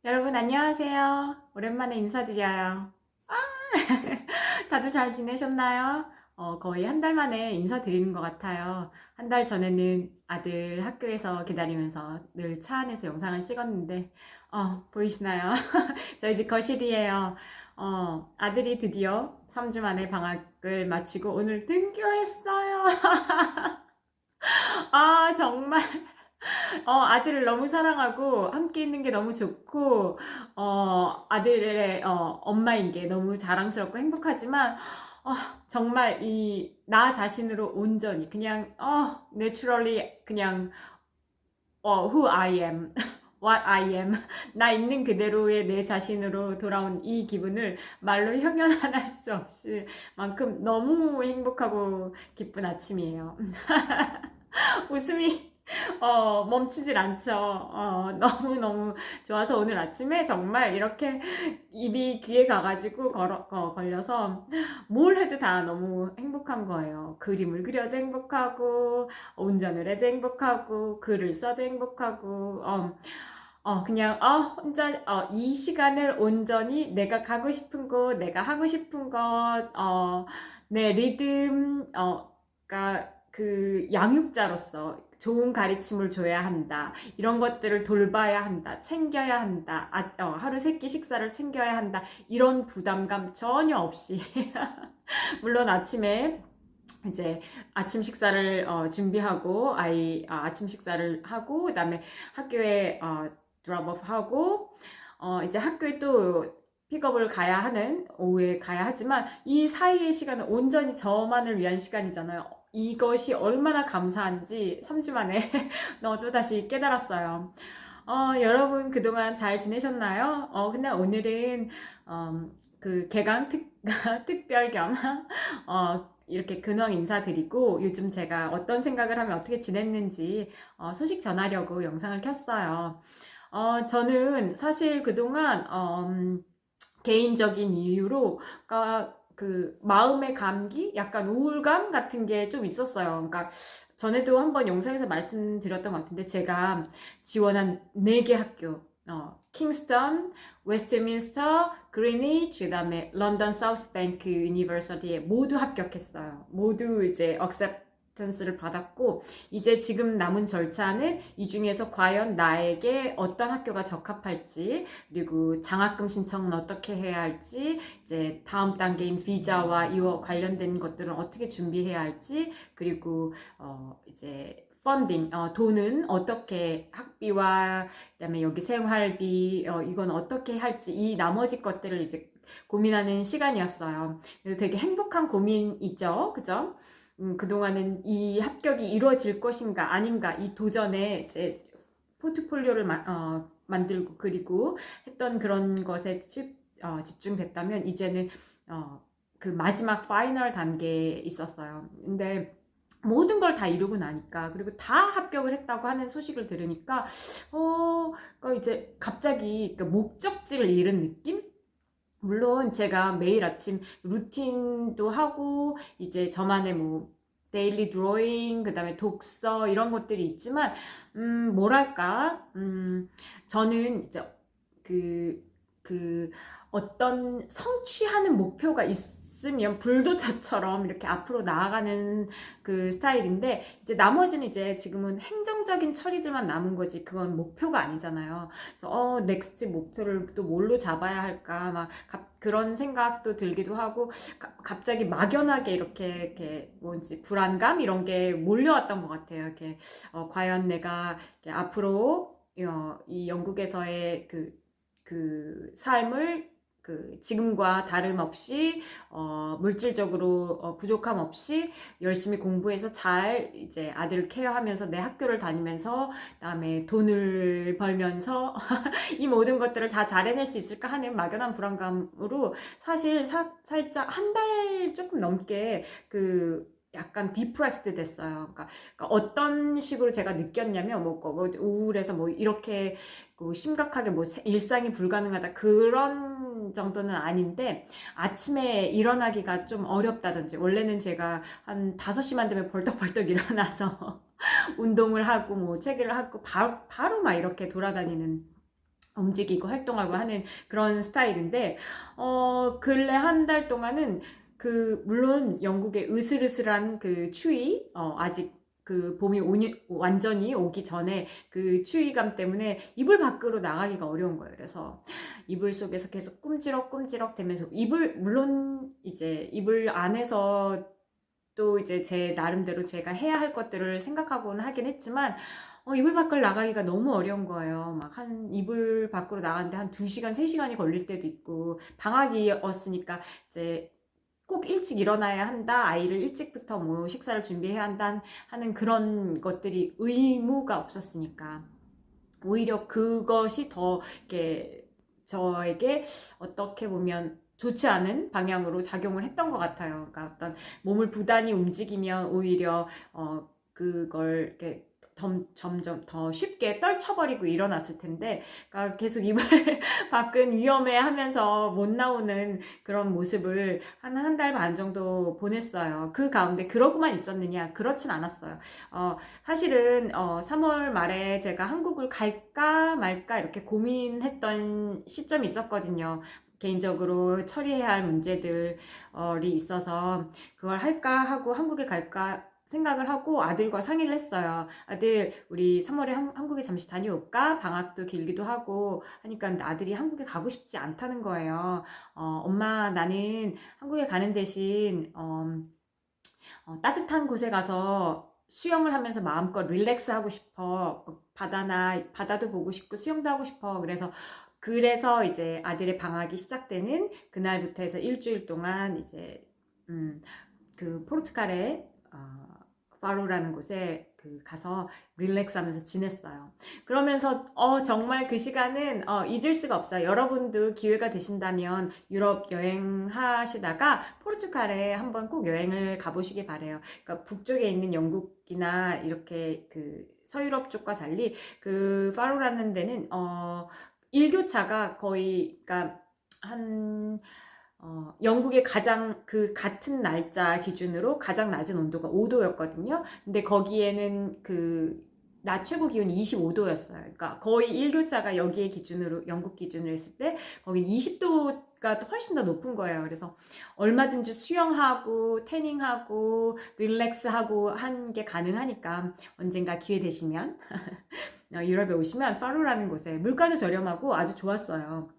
여러분 안녕하세요. 오랜만에 인사드려요. 다들 잘 지내셨나요? 거의 한 달 만에 인사드리는 것 같아요. 한 달 전에는 아들 학교에서 기다리면서 늘 차 안에서 영상을 찍었는데, 보이시나요? 저희 집 거실이에요. 아들이 드디어 3주 만에 방학을 마치고 오늘 등교했어요. 정말. 아들을 너무 사랑하고 함께 있는 게 너무 좋고, 아들의 엄마인 게 너무 자랑스럽고 행복하지만, 어, 정말 나 자신으로 온전히 그냥 naturally 그냥 who I am, what I am, 나 있는 그대로의 내 자신으로 돌아온 이 기분을 말로 형용할 수 없을 만큼 너무 행복하고 기쁜 아침이에요. 웃음이 멈추질 않죠. 너무너무 좋아서 오늘 아침에 정말 이렇게 입이 귀에 가가지고 걸려서 뭘 해도 다 너무 행복한 거예요. 그림을 그려도 행복하고, 운전을 해도 행복하고, 글을 써도 행복하고, 그냥, 혼자, 이 시간을 온전히 내가 가고 싶은 곳, 내가 하고 싶은 것, 내 리듬, 그러니까 그 양육자로서 좋은 가르침을 줘야 한다. 이런 것들을 돌봐야 한다. 챙겨야 한다. 하루 세끼 식사를 챙겨야 한다. 이런 부담감 전혀 없이. 물론 아침에 이제 아침 식사를 준비하고 아침 식사를 하고 그다음에 학교에 드롭업 하고 이제 학교에 또 픽업을 가야 하는 오후에 가야 하지만 이 사이의 시간은 온전히 저만을 위한 시간이잖아요. 이것이 얼마나 감사한지 3주 만에 또다시 깨달았어요. 여러분 그동안 잘 지내셨나요? 근데 오늘은 그 개강 특별 겸 이렇게 근황 인사드리고 요즘 제가 어떤 생각을 하면 어떻게 지냈는지 소식 전하려고 영상을 켰어요. 저는 사실 그동안 개인적인 이유로 그 마음의 감기, 약간 우울감 같은 게 좀 있었어요. 그러니까 전에도 한번 영상에서 말씀드렸던 것 같은데 제가 지원한 4개 학교, 킹스턴, 웨스트민스터, 그리니치, 그다음에 런던 사우스뱅크 유니버시티에 모두 합격했어요. 모두 이제 acceptance를 받았고 이제 지금 남은 절차는 이 중에서 과연 나에게 어떤 학교가 적합할지, 그리고 장학금 신청은 어떻게 해야 할지, 이제 다음 단계인 비자와 이와 관련된 것들은 어떻게 준비해야 할지, 그리고 이제 펀딩, 돈은 어떻게 학비와 그다음에 여기 생활비, 이건 어떻게 할지 이 나머지 것들을 이제 고민하는 시간이었어요. 그래서 되게 행복한 고민이죠, 그죠? 그동안은 이 합격이 이루어질 것인가 아닌가 이 도전에 이제 포트폴리오를 만들고 그리고 했던 그런 것에 집중됐다면 이제는 그 마지막 파이널 단계에 있었어요. 근데 모든 걸 다 이루고 나니까 그리고 다 합격을 했다고 하는 소식을 들으니까 그러니까 이제 갑자기 그 목적지를 잃은 느낌? 물론 제가 매일 아침 루틴도 하고 이제 저만의 뭐 데일리 드로잉 그다음에 독서 이런 것들이 있지만 뭐랄까 저는 이제 그, 그 어떤 성취하는 목표가 있으면 불도저처럼 이렇게 앞으로 나아가는 그 스타일인데 이제 나머지는 이제 지금은 행정적인 처리들만 남은 거지 그건 목표가 아니잖아요. 그래서 넥스트 목표를 또 뭘로 잡아야 할까 막 그런 생각도 들기도 하고 갑자기 막연하게 이렇게 뭔지 불안감 이런 게 몰려왔던 것 같아요. 이렇게 과연 내가 이렇게 앞으로 이 영국에서의 그 삶을 그 지금과 다름없이 물질적으로 부족함 없이 열심히 공부해서 잘 이제 아들을 케어하면서 내 학교를 다니면서 그다음에 돈을 벌면서 이 모든 것들을 다 잘 해낼 수 있을까 하는 막연한 불안감으로 사실 살짝 한 달 조금 넘게 그 약간 디프레스드 됐어요. 그러니까 어떤 식으로 제가 느꼈냐면 뭐 우울해서 뭐 이렇게 심각하게 뭐 일상이 불가능하다 그런 정도는 아닌데 아침에 일어나기가 좀 어렵다든지 원래는 제가 한 5시만 되면 벌떡벌떡 일어나서 운동을 하고 뭐 책을 하고 바로 막 이렇게 돌아다니는 움직이고 활동하고 하는 그런 스타일인데, 근래 한 달 동안은 물론 영국의 으슬으슬한 그 추위, 아직 그 봄이 완전히 오기 전에 그 추위감 때문에 이불 밖으로 나가기가 어려운 거예요. 그래서 이불 속에서 계속 꿈지럭꿈지럭 되면서, 물론 이제 이불 안에서 또 이제 제 나름대로 제가 해야 할 것들을 생각하고는 하긴 했지만, 이불 밖을 나가기가 너무 어려운 거예요. 막 이불 밖으로 나가는데 한 2시간, 3시간이 걸릴 때도 있고, 방학이었으니까 이제 꼭 일찍 일어나야 한다, 아이를 일찍부터 뭐 식사를 준비해야 한다 하는 그런 것들이 의무가 없었으니까, 오히려 그것이 더 이렇게 저에게 어떻게 보면 좋지 않은 방향으로 작용을 했던 것 같아요. 그러니까 어떤 몸을 부단히 움직이면 오히려 그걸 이렇게 점점 더 쉽게 떨쳐버리고 일어났을 텐데, 그러니까 계속 이불 밖은 위험해 하면서 못 나오는 그런 모습을 한 달 반 정도 보냈어요. 그 가운데 그러고만 있었느냐? 그렇진 않았어요. 사실은 3월 말에 제가 한국을 갈까 말까 이렇게 고민했던 시점이 있었거든요. 개인적으로 처리해야 할 문제들이 있어서 그걸 할까 하고 한국에 갈까 생각을 하고 아들과 상의를 했어요. 아들, 우리 3월에 한국에 잠시 다녀올까? 방학도 길기도 하고 하니까 아들이 한국에 가고 싶지 않다는 거예요. 엄마, 나는 한국에 가는 대신 따뜻한 곳에 가서 수영을 하면서 마음껏 릴렉스 하고 싶어. 바다도 보고 싶고 수영도 하고 싶어. 그래서 이제 아들의 방학이 시작되는 그날부터 해서 일주일 동안 이제 그 포르투갈의 파로라는 곳에 가서 릴렉스 하면서 지냈어요. 그러면서 정말 그 시간은 잊을 수가 없어요. 여러분도 기회가 되신다면 유럽 여행하시다가 포르투갈에 한번 꼭 여행을 가보시기 바래요. 그러니까 북쪽에 있는 영국이나 이렇게 그 서유럽 쪽과 달리 그 파로라는 데는 일교차가 거의, 그러니까 한 영국의 가장 그 같은 날짜 기준으로 가장 낮은 온도가 5도였거든요. 근데 거기에는 낮 최고 기온이 25도였어요. 그러니까 거의 일교차가 여기에 기준으로, 영국 기준으로 했을 때 거긴 20도가 훨씬 더 높은 거예요. 그래서 얼마든지 수영하고 태닝하고 릴렉스하고 한 게 가능하니까 언젠가 기회 되시면 유럽에 오시면 파로라는 곳에 물가도 저렴하고 아주 좋았어요.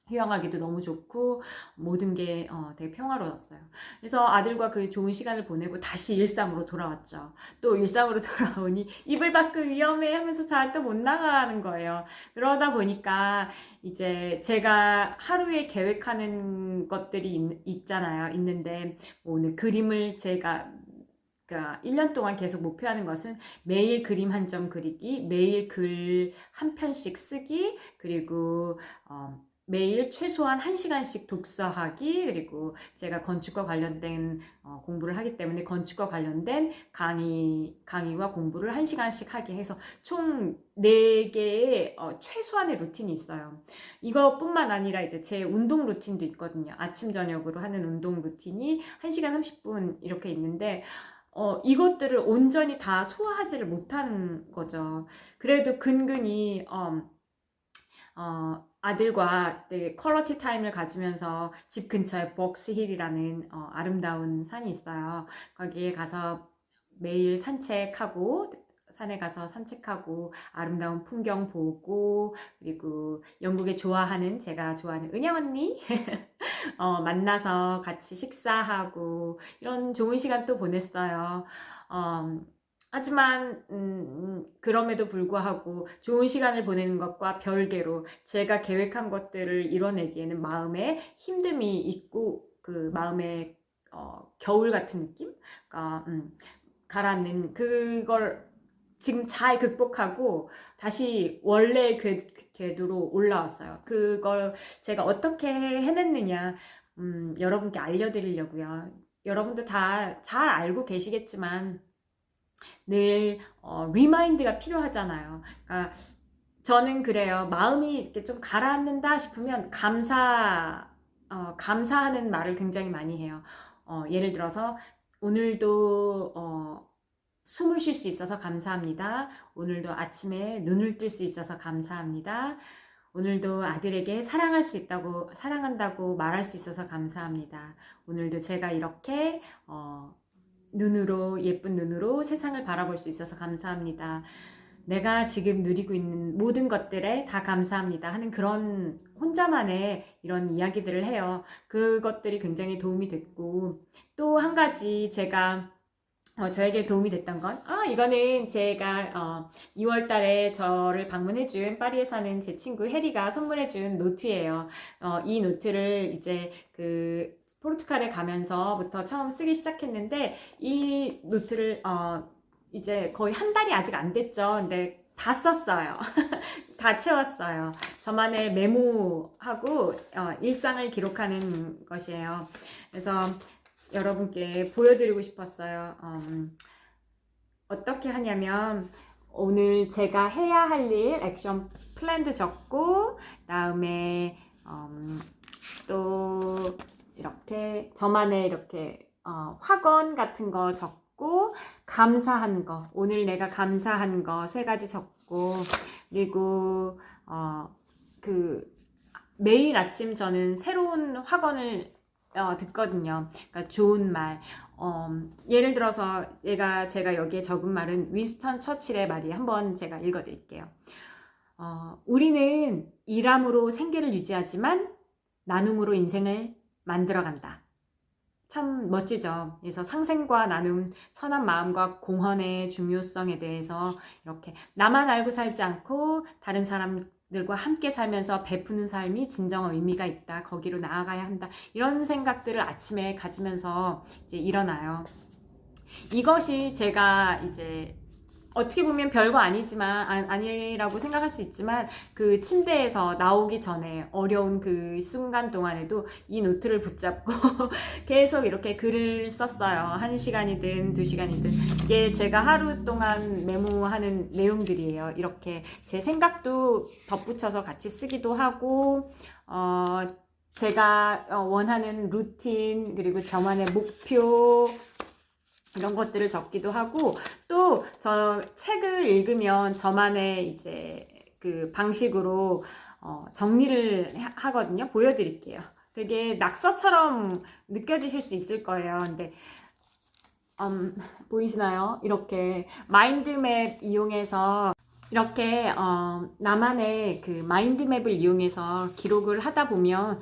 휴양하기도 너무 좋고 모든 게 되게 평화로웠어요. 그래서 아들과 그 좋은 시간을 보내고 다시 일상으로 돌아왔죠. 또 일상으로 돌아오니 이불 밖은 위험해 하면서 잘 또 못 나가는 거예요. 그러다 보니까 이제 제가 하루에 계획하는 것들이 있잖아요. 있는데 오늘 그림을 제가, 그러니까 1년 동안 계속 목표하는 것은 매일 그림 한 점 그리기, 매일 글 한 편씩 쓰기, 그리고 매일 최소한 1시간씩 독서하기, 그리고 제가 건축과 관련된 공부를 하기 때문에 건축과 관련된 강의와 공부를 1시간씩 하게 해서 총 4개의 최소한의 루틴이 있어요. 이것뿐만 아니라 이제 제 운동 루틴도 있거든요. 아침 저녁으로 하는 운동 루틴이 1시간 30분 이렇게 있는데 이것들을 온전히 다 소화하지를 못하는 거죠. 그래도 근근히 아들과 되게 퀄러티 타임을 가지면서 집 근처에 벅스힐이라는 아름다운 산이 있어요. 거기에 가서 매일 산에 가서 산책하고 아름다운 풍경 보고, 그리고 제가 좋아하는 은영 언니 만나서 같이 식사하고 이런 좋은 시간 또 보냈어요. 하지만 그럼에도 불구하고 좋은 시간을 보내는 것과 별개로 제가 계획한 것들을 이뤄내기에는 마음에 힘듦이 있고, 그 마음에 겨울 같은 느낌? 그러니까 가라앉는 그걸 지금 잘 극복하고 다시 원래 궤도로 올라왔어요. 그걸 제가 어떻게 해냈느냐, 여러분께 알려드리려고요. 여러분도 다 잘 알고 계시겠지만 늘 리마인드가 필요하잖아요. 그러니까 저는 그래요. 마음이 이렇게 좀 가라앉는다 싶으면 감사하는 말을 굉장히 많이 해요. 예를 들어서 오늘도 숨을 쉴 수 있어서 감사합니다. 오늘도 아침에 눈을 뜰 수 있어서 감사합니다. 오늘도 아들에게 사랑할 수 있다고, 사랑한다고 말할 수 있어서 감사합니다. 오늘도 제가 이렇게 눈으로, 예쁜 눈으로 세상을 바라볼 수 있어서 감사합니다. 내가 지금 누리고 있는 모든 것들에 다 감사합니다 하는 그런 혼자만의 이런 이야기들을 해요. 그것들이 굉장히 도움이 됐고, 또 한 가지 제가 저에게 도움이 됐던 건, 이거는 제가 2월 달에 저를 방문해준 파리에 사는 제 친구 해리가 선물해준 노트예요. 이 노트를 이제 포르투갈에 가면서부터 처음 쓰기 시작했는데, 이 노트를 이제 거의 한 달이 아직 안 됐죠. 근데 다 썼어요. 다 채웠어요. 저만의 메모하고 일상을 기록하는 것이에요. 그래서 여러분께 보여드리고 싶었어요. 어떻게 하냐면, 오늘 제가 해야 할 일 액션 플랜도 적고, 다음에 또 이렇게 저만의 이렇게 확언 같은 거 적고, 감사한 거, 오늘 내가 감사한 거 3가지 적고, 그리고 매일 아침 저는 새로운 확언을 듣거든요. 그러니까 좋은 말. 예를 들어서 제가 여기에 적은 말은 윈스턴 처칠의 말이, 한번 제가 읽어드릴게요. 우리는 일함으로 생계를 유지하지만 나눔으로 인생을 만들어간다. 참 멋지죠. 그래서 상생과 나눔, 선한 마음과 공헌의 중요성에 대해서 이렇게 나만 알고 살지 않고 다른 사람들과 함께 살면서 베푸는 삶이 진정한 의미가 있다. 거기로 나아가야 한다. 이런 생각들을 아침에 가지면서 이제 일어나요. 이것이 제가 이제 어떻게 보면 별거 아니지만, 아니라고 생각할 수 있지만, 그 침대에서 나오기 전에 어려운 그 순간 동안에도 이 노트를 붙잡고 계속 이렇게 글을 썼어요. 1시간이든 2시간이든. 이게 제가 하루 동안 메모하는 내용들이에요. 이렇게 제 생각도 덧붙여서 같이 쓰기도 하고, 제가 원하는 루틴, 그리고 저만의 목표, 이런 것들을 적기도 하고, 또 저 책을 읽으면 저만의 이제 그 방식으로 정리를 하거든요. 보여드릴게요. 되게 낙서처럼 느껴지실 수 있을 거예요. 근데 보이시나요? 이렇게 마인드맵 이용해서 이렇게 나만의 그 마인드맵을 이용해서 기록을 하다 보면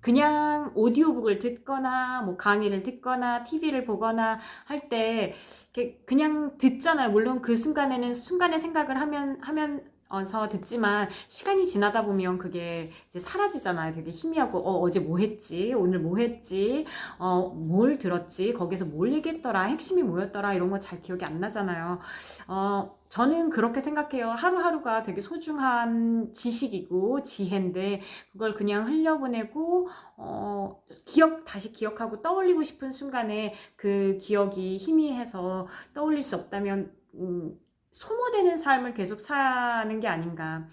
그냥 오디오북을 듣거나 뭐 강의를 듣거나 TV를 보거나 할 때 그냥 듣잖아요. 물론 그 순간에는 순간의 생각을 하면서 듣지만, 시간이 지나다 보면 그게 이제 사라지잖아요. 되게 희미하고 어제 뭐 했지? 오늘 뭐 했지? 뭘 들었지? 거기서 뭘 얘기했더라? 핵심이 뭐였더라? 이런 거 잘 기억이 안 나잖아요. 저는 그렇게 생각해요. 하루하루가 되게 소중한 지식이고 지혜인데, 그걸 그냥 흘려보내고 다시 기억하고 떠올리고 싶은 순간에 그 기억이 희미해서 떠올릴 수 없다면 소모되는 삶을 계속 사는 게 아닌가.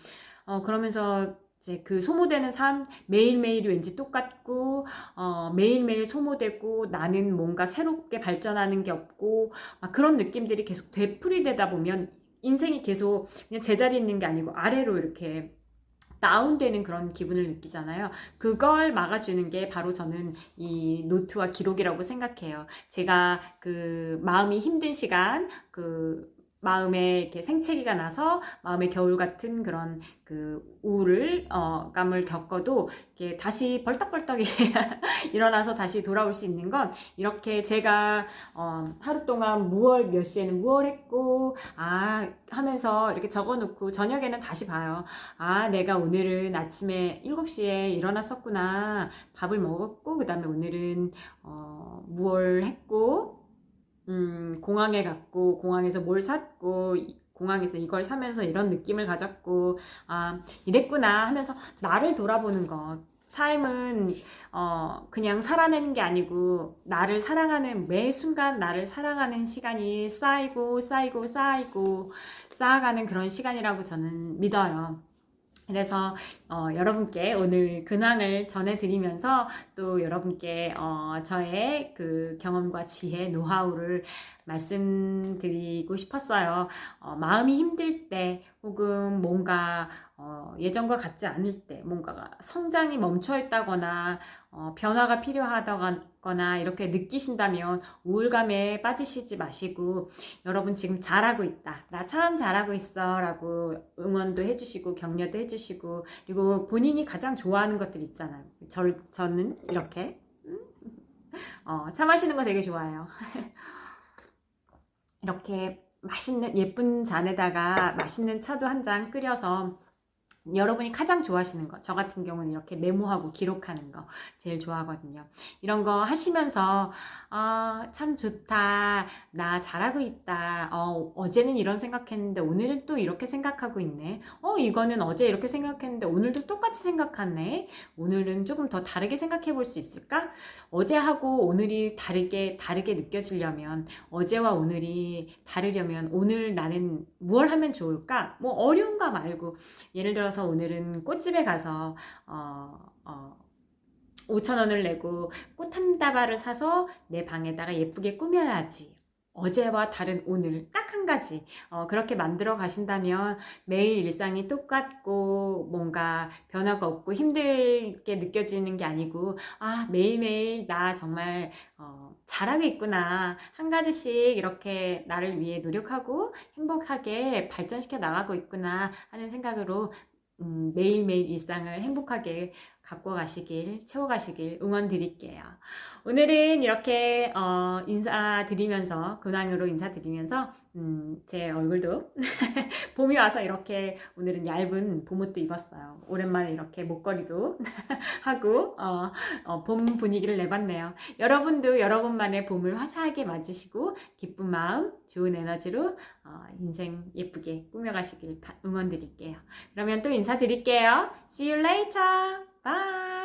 그러면서 이제 그 소모되는 삶, 매일매일이 왠지 똑같고 매일매일 소모되고 나는 뭔가 새롭게 발전하는 게 없고, 그런 느낌들이 계속 되풀이되다 보면 인생이 계속 그냥 제자리에 있는 게 아니고 아래로 이렇게 다운되는 그런 기분을 느끼잖아요. 그걸 막아주는 게 바로 저는 이 노트와 기록이라고 생각해요. 제가 그 마음이 힘든 시간, 마음에 이렇게 생채기가 나서 마음의 겨울 같은 그런 그 우울감을 겪어도 이렇게 다시 벌떡벌떡 일어나서 다시 돌아올 수 있는 건, 이렇게 제가 하루 동안 몇 시에는 무얼 했고 하면서 이렇게 적어놓고 저녁에는 다시 봐요. 내가 오늘은 아침에 7시에 일어났었구나. 밥을 먹었고, 그 다음에 오늘은 무얼 했고, 공항에 갔고, 공항에서 뭘 샀고, 공항에서 이걸 사면서 이런 느낌을 가졌고, 이랬구나 하면서 나를 돌아보는 것. 삶은 그냥 살아내는 게 아니고, 나를 사랑하는, 매 순간 나를 사랑하는 시간이 쌓이고 쌓이고 쌓이고 쌓아가는 그런 시간이라고 저는 믿어요. 그래서 여러분께 오늘 근황을 전해드리면서 또 여러분께 저의 그 경험과 지혜, 노하우를 말씀드리고 싶었어요. 마음이 힘들 때 혹은 뭔가 예전과 같지 않을 때 뭔가가 성장이 멈춰 있다거나 변화가 필요하다거나 이렇게 느끼신다면 우울감에 빠지시지 마시고 여러분 지금 잘하고 있다. 나 참 잘하고 있어 라고 응원도 해주시고 격려도 해주시고 그리고 본인이 가장 좋아하는 것들 있잖아요. 저는 이렇게 차 마시는 거 되게 좋아해요. 이렇게 맛있는 예쁜 잔에다가 맛있는 차도 한 잔 끓여서 여러분이 가장 좋아하시는 거, 저 같은 경우는 이렇게 메모하고 기록하는 거 제일 좋아하거든요. 이런 거 하시면서 참 좋다, 나 잘하고 있다, 어제는 이런 생각했는데 오늘은 또 이렇게 생각하고 있네, 이거는 어제 이렇게 생각했는데 오늘도 똑같이 생각하네, 오늘은 조금 더 다르게 생각해 볼 수 있을까? 어제하고 오늘이 다르게 느껴지려면, 어제와 오늘이 다르려면 오늘 나는 무엇 하면 좋을까? 뭐 어려운 거 말고 예를 들어서 오늘은 꽃집에 가서 5,000원을 내고 꽃 한 다발을 사서 내 방에다가 예쁘게 꾸며야지. 어제와 다른 오늘 딱 한 가지 그렇게 만들어 가신다면 매일 일상이 똑같고 뭔가 변화가 없고 힘들게 느껴지는 게 아니고 매일매일 나 정말 잘하고 있구나, 한 가지씩 이렇게 나를 위해 노력하고 행복하게 발전시켜 나가고 있구나 하는 생각으로 매일매일 일상을 행복하게 갖고 가시길, 채워가시길 응원 드릴게요. 오늘은 이렇게 인사드리면서, 근황으로 인사드리면서 제 얼굴도 봄이 와서 이렇게 오늘은 얇은 봄옷도 입었어요. 오랜만에 이렇게 목걸이도 하고 봄 분위기를 내봤네요. 여러분도 여러분만의 봄을 화사하게 맞으시고 기쁜 마음, 좋은 에너지로 인생 예쁘게 꾸며가시길 응원 드릴게요. 그러면 또 인사드릴게요. See you later. Bye.